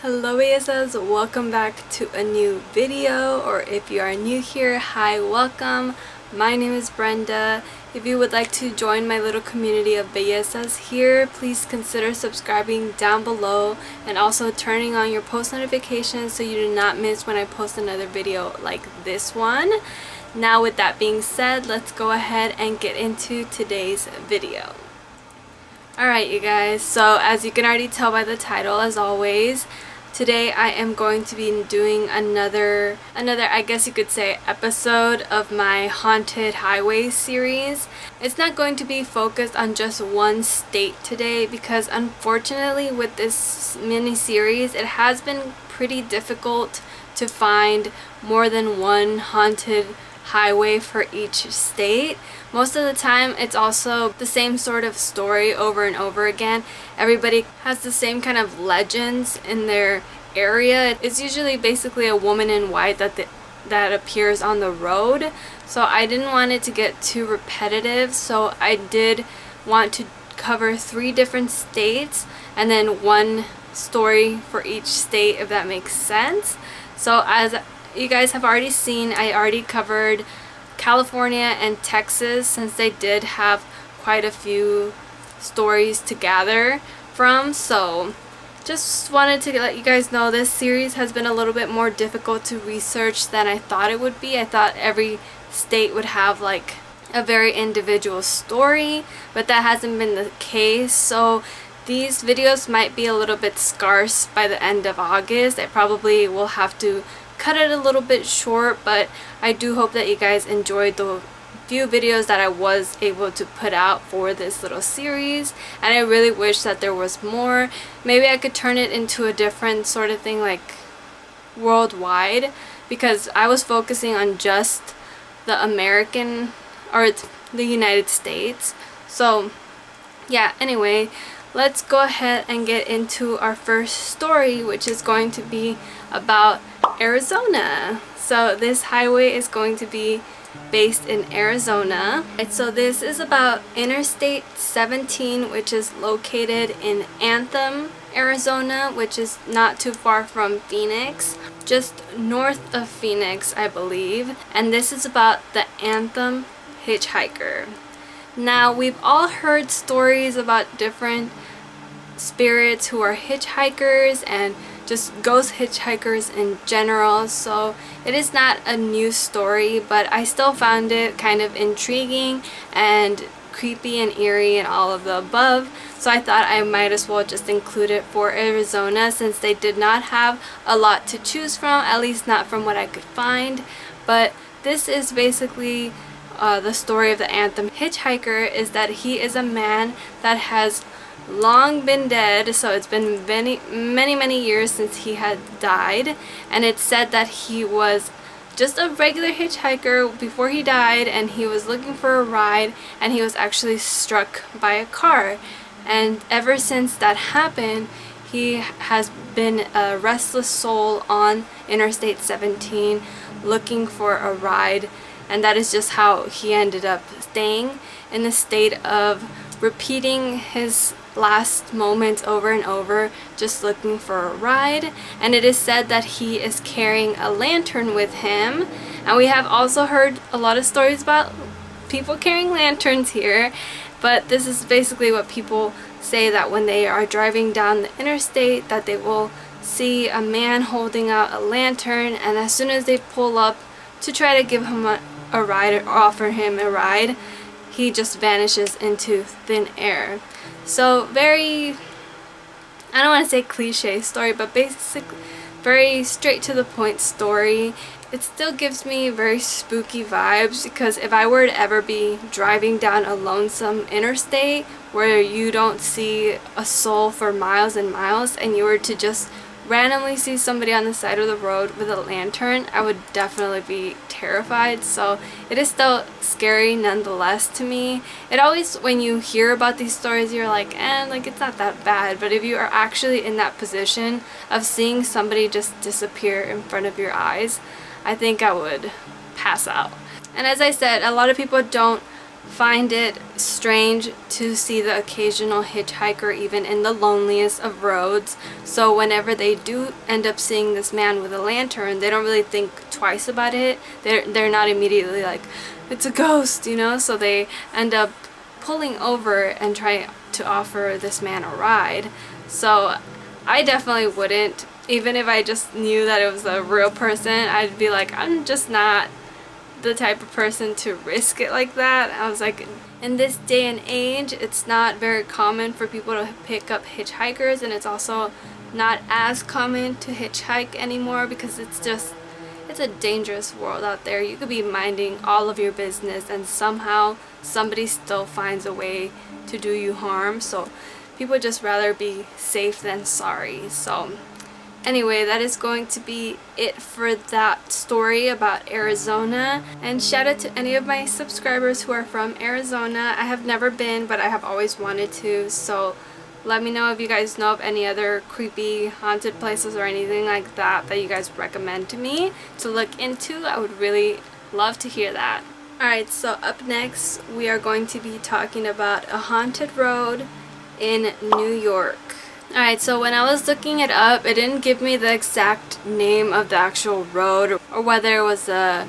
Hello bellezas, welcome back to a new video, or if you are new here, hi, welcome. My name is Brenda. If you would like to join my little community of bellezas here, please consider subscribing down below and also turning on your post notifications so you do not miss when I post another video like this one. Now with that being said, let's go ahead and get into today's video. Alright you guys, so as you can already tell by the title, as always, today I am going to be doing another I guess you could say episode of my Haunted Highway series. It's not going to be focused on just one state today because unfortunately with this mini series it has been pretty difficult to find more than one haunted highway for each state. Most of the time it's also the same sort of story over and over again. Everybody has the same kind of legends in their area. It's usually basically a woman in white that appears on the road. So I didn't want it to get too repetitive, so I did want to cover 3 different states and then one story for each state, if that makes sense. So as you guys have already seen, I already covered California and Texas since they did have quite a few stories to gather from. So just wanted to let you guys know this series has been a little bit more difficult to research than I thought it would be. I thought every state would have like a very individual story, but that hasn't been the case. So these videos might be a little bit scarce by the end of August. I probably will have to cut it a little bit short, but I do hope that you guys enjoyed the few videos that I was able to put out for this little series, and I really wish that there was more. Maybe I could turn it into a different sort of thing, like worldwide, because I was focusing on just the American or the United States. So yeah, anyway, let's go ahead and get into our first story, which is going to be about Arizona. So this highway is going to be based in Arizona. So this is about Interstate 17, which is located in Anthem, Arizona, which is not too far from Phoenix, just north of Phoenix, I believe. And this is about the Anthem hitchhiker. Now, we've all heard stories about different spirits who are hitchhikers and just ghost hitchhikers in general, so it is not a new story, but I still found it kind of intriguing and creepy and eerie and all of the above, so I thought I might as well just include it for Arizona since they did not have a lot to choose from, at least not from what I could find. But this is basically the story of the Anthem hitchhiker, is that he is a man that has long been dead, so it's been many years since he had died, and it's said that he was just a regular hitchhiker before he died, and he was looking for a ride and he was actually struck by a car, and ever since that happened he has been a restless soul on Interstate 17 looking for a ride, and that is just how he ended up staying in the state of repeating his last moments over and over, just looking for a ride. And it is said that he is carrying a lantern with him, and we have also heard a lot of stories about people carrying lanterns here, but this is basically what people say, that when they are driving down the interstate that they will see a man holding out a lantern, and as soon as they pull up to try to give him a ride or offer him a ride, he just vanishes into thin air. So very, I don't want to say cliche story, but basically very straight to the point story. It still gives me very spooky vibes, because if I were to ever be driving down a lonesome interstate where you don't see a soul for miles and miles, and you were to just randomly see somebody on the side of the road with a lantern, I would definitely be terrified. So it is still scary nonetheless to me. It always, when you hear about these stories, you're like, like it's not that bad, but if you are actually in that position of seeing somebody just disappear in front of your eyes, I think I would pass out. And as I said, a lot of people don't find it strange to see the occasional hitchhiker even in the loneliest of roads. So whenever they do end up seeing this man with a lantern, they don't really think twice about it. They're not immediately like, it's a ghost, you know? So they end up pulling over and try to offer this man a ride. So I definitely wouldn't. Even if I just knew that it was a real person, I'd be like, I'm just not the type of person to risk it like that. I was like, in this day and age, it's not very common for people to pick up hitchhikers, and it's also not as common to hitchhike anymore because it's a dangerous world out there. You could be minding all of your business and somehow somebody still finds a way to do you harm. So people just rather be safe than sorry. So anyway, that is going to be it for that story about Arizona. And shout out to any of my subscribers who are from Arizona. I have never been, but I have always wanted to. So let me know if you guys know of any other creepy haunted places or anything like that that you guys recommend to me to look into. I would really love to hear that. Alright, so up next we are going to be talking about a haunted road in New York. Alright, so when I was looking it up, it didn't give me the exact name of the actual road or whether it was a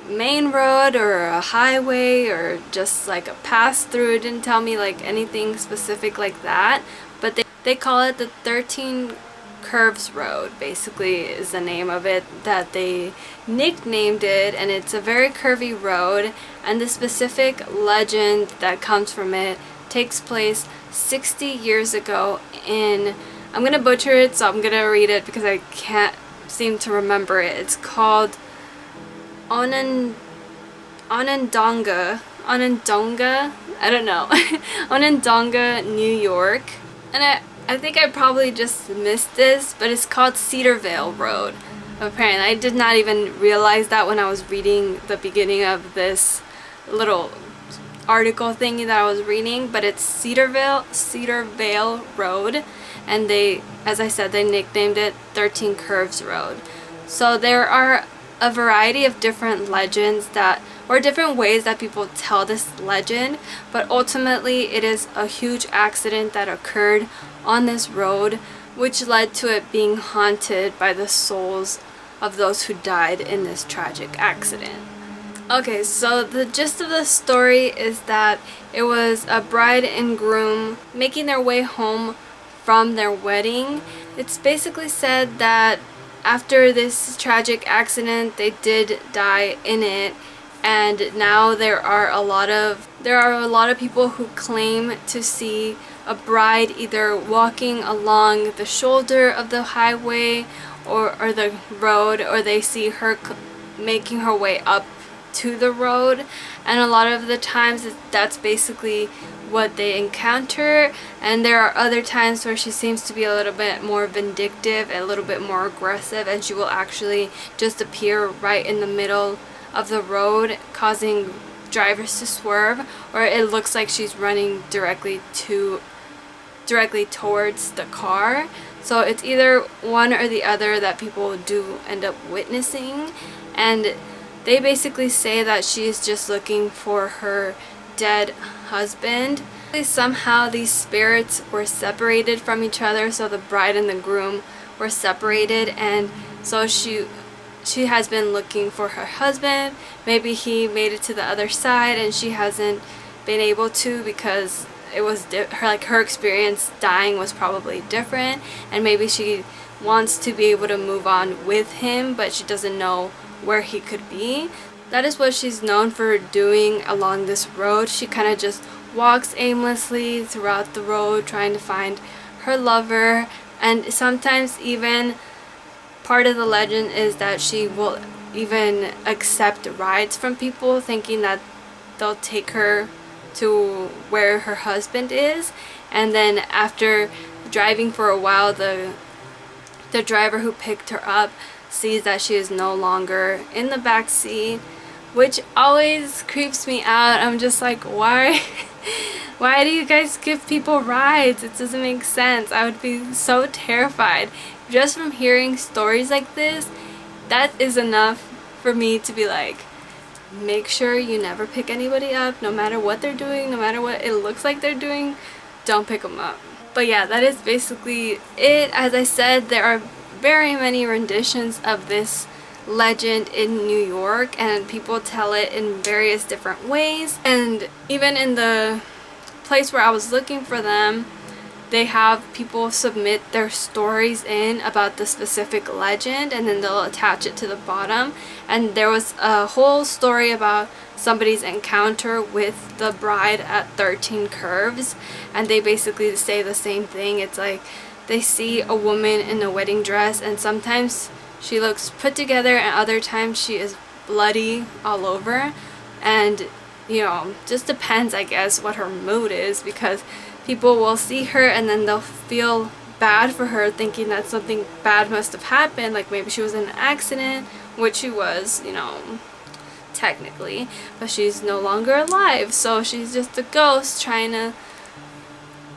main road or a highway or just like a pass through. It didn't tell me like anything specific like that, but they call it the 13 Curves Road, basically is the name of it that they nicknamed it. And it's a very curvy road, and the specific legend that comes from it takes place 60 years ago in, I'm gonna butcher it, so I'm gonna read it because I can't seem to remember it. It's called Onondaga, I don't know, Onondaga, New York. And I think I probably just missed this, but it's called Cedarvale Road. Apparently, I did not even realize that when I was reading the beginning of this little article thingy that I was reading, but it's Cedarvale Road, and they, as I said, they nicknamed it 13 Curves Road. So there are a variety of different legends that, or different ways that people tell this legend, but ultimately it is a huge accident that occurred on this road, which led to it being haunted by the souls of those who died in this tragic accident. Okay, so the gist of the story is that it was a bride and groom making their way home from their wedding. It's basically said that after this tragic accident, they did die in it, and now there are a lot of people who claim to see a bride either walking along the shoulder of the highway or the road, or they see her making her way up to the road. And a lot of the times that's basically what they encounter, and there are other times where she seems to be a little bit more vindictive and a little bit more aggressive, and she will actually just appear right in the middle of the road, causing drivers to swerve, or it looks like she's running directly towards the car. So it's either one or the other that people do end up witnessing, and they basically say that she's just looking for her dead husband. Somehow these spirits were separated from each other, so the bride and the groom were separated, and so she has been looking for her husband. Maybe he made it to the other side and she hasn't been able to because it was her experience dying was probably different, and maybe she wants to be able to move on with him, but she doesn't know where he could be. That is what she's known for doing along this road. She kind of just walks aimlessly throughout the road trying to find her lover, and sometimes even part of the legend is that she will even accept rides from people thinking that they'll take her to where her husband is, and then after driving for a while, the driver who picked her up sees that she is no longer in the back seat, which always creeps me out. I'm just like, why do you guys give people rides? It doesn't make sense. I would be so terrified just from hearing stories like this. That is enough for me to be like, make sure you never pick anybody up, no matter what they're doing, no matter what it looks like they're doing, don't pick them up. But yeah, that is basically it. As I said, there are very many renditions of this legend in New York, and people tell it in various different ways. And even in the place where I was looking for them, they have people submit their stories in about the specific legend, and then they'll attach it to the bottom. And there was a whole story about somebody's encounter with the bride at 13 Curves, and they basically say the same thing. It's like they see a woman in a wedding dress, and sometimes she looks put together and other times she is bloody all over. And you know, just depends, I guess, what her mood is, because people will see her and then they'll feel bad for her, thinking that something bad must have happened, like maybe she was in an accident, which she was, you know, technically, but she's no longer alive, so she's just a ghost trying to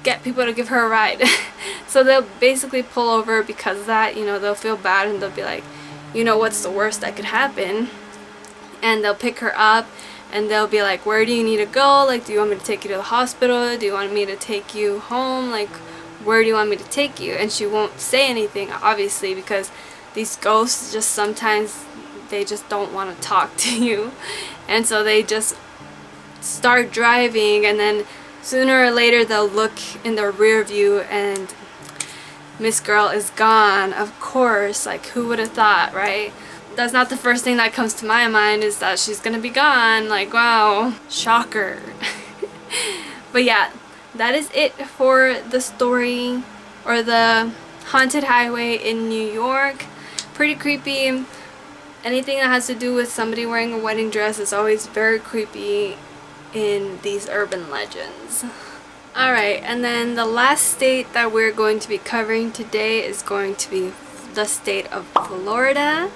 get people to give her a ride. So they'll basically pull over because of that, you know, they'll feel bad and they'll be like, you know, what's the worst that could happen? And they'll pick her up and they'll be like, where do you need to go? Like, do you want me to take you to the hospital? Do you want me to take you home? Like, where do you want me to take you? And she won't say anything, obviously, because these ghosts just sometimes, they just don't want to talk to you. And so they just start driving, and then sooner or later they'll look in their rear view and Miss Girl is gone. Of course, like, who would have thought, right? That's not the first thing that comes to my mind, is that she's gonna be gone. Like, wow, shocker. But yeah, that is it for the story, or the haunted highway in New York. Pretty creepy. Anything that has to do with somebody wearing a wedding dress is always very creepy in these urban legends. Alright, and then the last state that we're going to be covering today is going to be the state of Florida.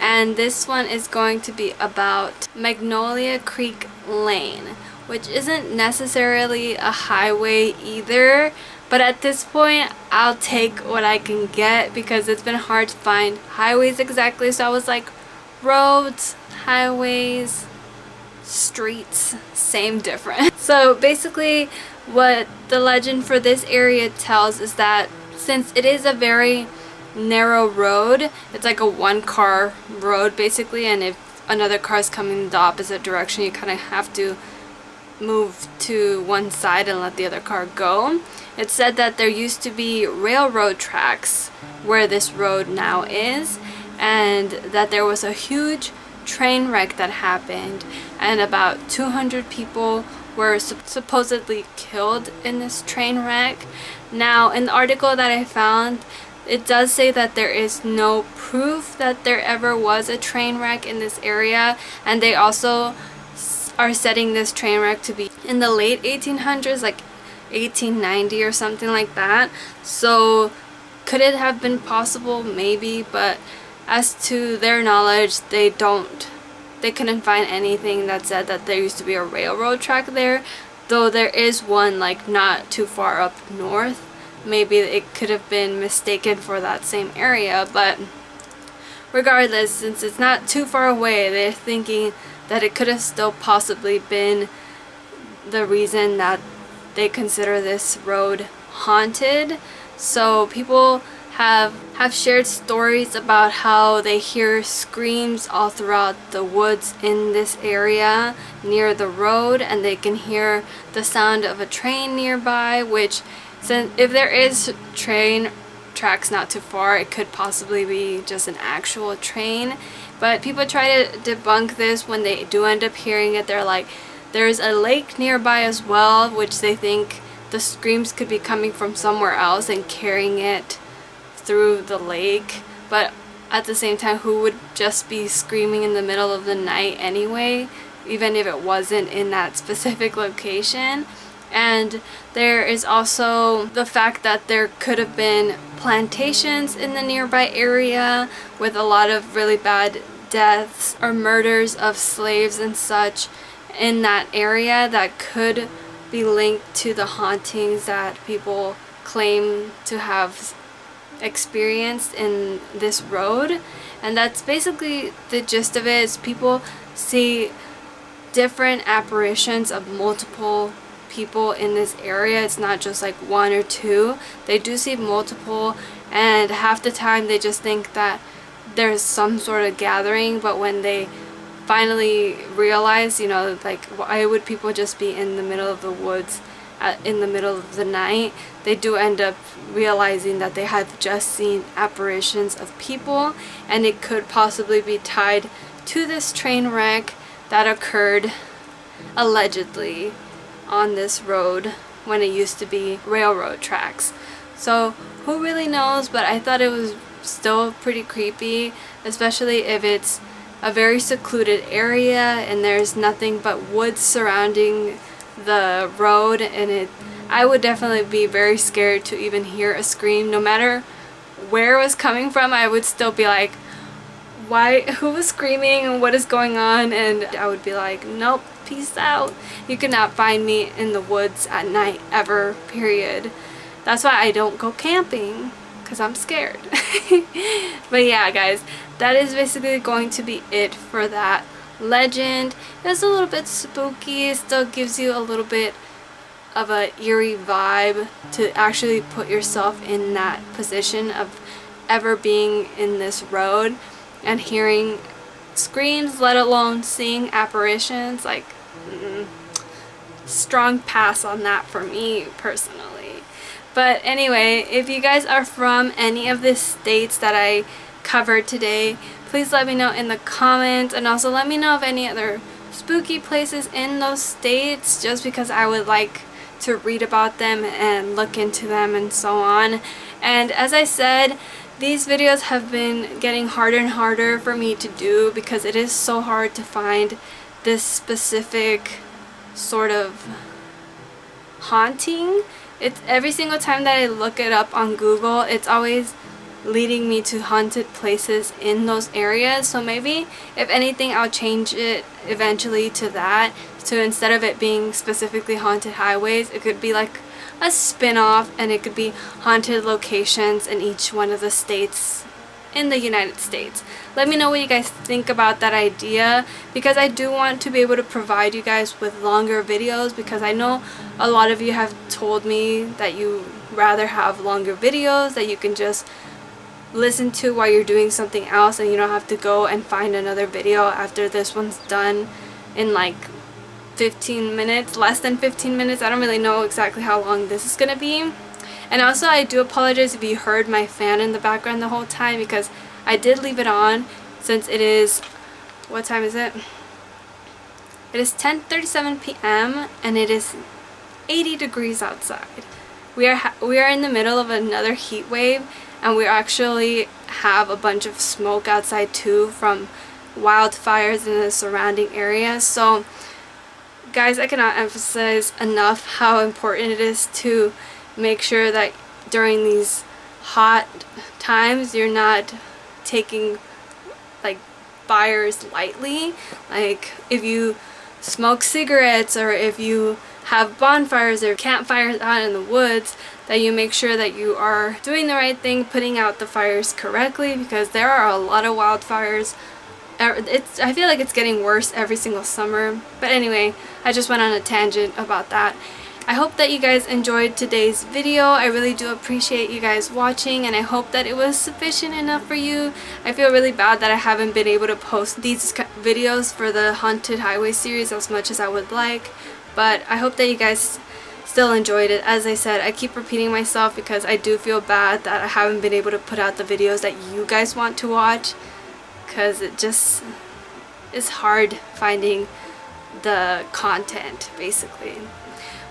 And this one is going to be about Magnolia Creek Lane, which isn't necessarily a highway either, but at this point I'll take what I can get, because it's been hard to find highways exactly. So I was like, roads, highways, streets, same difference. So basically what the legend for this area tells is that since it is a very narrow road, it's like a one-car road basically, and if another car is coming the opposite direction, you kind of have to move to one side and let the other car go. It's said that there used to be railroad tracks where this road now is, and that there was a huge train wreck that happened, and about 200 people were supposedly killed in this train wreck. Now, in the article that I found, it does say that there is no proof that there ever was a train wreck in this area, and they also are setting this train wreck to be in the late 1800s, like 1890 or something like that. So could it have been possible? Maybe, but as to their knowledge, they couldn't find anything that said that there used to be a railroad track there, though there is one like not too far up north. Maybe it could have been mistaken for that same area, but regardless, since it's not too far away, they're thinking that it could have still possibly been the reason that they consider this road haunted. So people have shared stories about how they hear screams all throughout the woods in this area near the road, and they can hear the sound of a train nearby, which, since if there is train tracks not too far, it could possibly be just an actual train. But people try to debunk this when they do end up hearing it. They're like, there's a lake nearby as well, which they think the screams could be coming from somewhere else and carrying it through the lake. But at the same time, who would just be screaming in the middle of the night anyway, even if it wasn't in that specific location? And there is also the fact that there could have been plantations in the nearby area with a lot of really bad deaths or murders of slaves and such in that area that could be linked to the hauntings that people claim to have experienced in this road. And that's basically the gist of it. Is people see different apparitions of multiple people in this area. It's not just like one or two. They do see multiple, and half the time they just think that there's some sort of gathering, but when they finally realize, you know, like, why would people just be in the middle of the woods in the middle of the night, they do end up realizing that they have just seen apparitions of people, and it could possibly be tied to this train wreck that occurred allegedly on this road when it used to be railroad tracks. So who really knows, but I thought it was still pretty creepy, especially if it's a very secluded area and there's nothing but woods surrounding the road, and I would definitely be very scared to even hear a scream. No matter where it was coming from, I would still be like, why, who was screaming and what is going on? And I would be like, nope, peace out. You cannot find me in the woods at night ever, period. That's why I don't go camping, because I'm scared. But yeah, guys, that is basically going to be it for that legend. It's a little bit spooky. It still gives you a little bit of a eerie vibe to actually put yourself in that position of ever being in this road and hearing screams, let alone seeing apparitions. Like, strong pass on that for me personally. But anyway, if you guys are from any of the states that I covered today, please let me know in the comments, and also let me know of any other spooky places in those states, just because I would like to read about them and look into them and so on. And as I said, these videos have been getting harder and harder for me to do because it is so hard to find this specific sort of haunting. It's every single time that I look it up on Google, it's always leading me to haunted places in those areas. So maybe if anything, I'll change it eventually to that. So instead of it being specifically haunted highways, it could be like a spin-off, and it could be haunted locations in each one of the states in the United States. Let me know what you guys think about that idea, because I do want to be able to provide you guys with longer videos, because I know a lot of you have told me that you rather have longer videos that you can just listen to while you're doing something else, and you don't have to go and find another video after this one's done in like 15 minutes, less than 15 minutes. I don't really know exactly how long this is gonna be. And also, I do apologize if you heard my fan in the background the whole time, because I did leave it on since it is, what time is it? It is 10:37 p.m. and it is 80 degrees outside. We are in the middle of another heat wave, and we actually have a bunch of smoke outside too from wildfires in the surrounding areas. So guys, I cannot emphasize enough how important it is to make sure that during these hot times you're not taking like fires lightly. Like, if you smoke cigarettes, or if you have bonfires or campfires out in the woods, that you make sure that you are doing the right thing, putting out the fires correctly, because there are a lot of wildfires. I feel like it's getting worse every single summer. But anyway, I just went on a tangent about that. I hope that you guys enjoyed today's video. I really do appreciate you guys watching, and I hope that it was sufficient enough for you. I feel really bad that I haven't been able to post these videos for the Haunted Highway series as much as I would like, but I hope that you guys still enjoyed it. As I said, I keep repeating myself because I do feel bad that I haven't been able to put out the videos that you guys want to watch, because it just is hard finding the content, basically.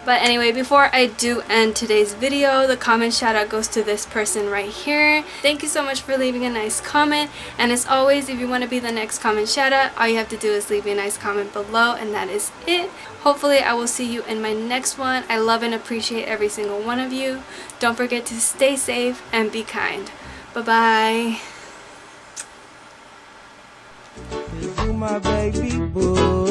But anyway, before I do end today's video, the comment shout out goes to this person right here. Thank you so much for leaving a nice comment, and as always, if you want to be the next comment shout out, all you have to do is leave me a nice comment below, and that is it. Hopefully I will see you in my next one. I love and appreciate every single one of you. Don't forget to stay safe and be kind. Bye bye. You my baby boo.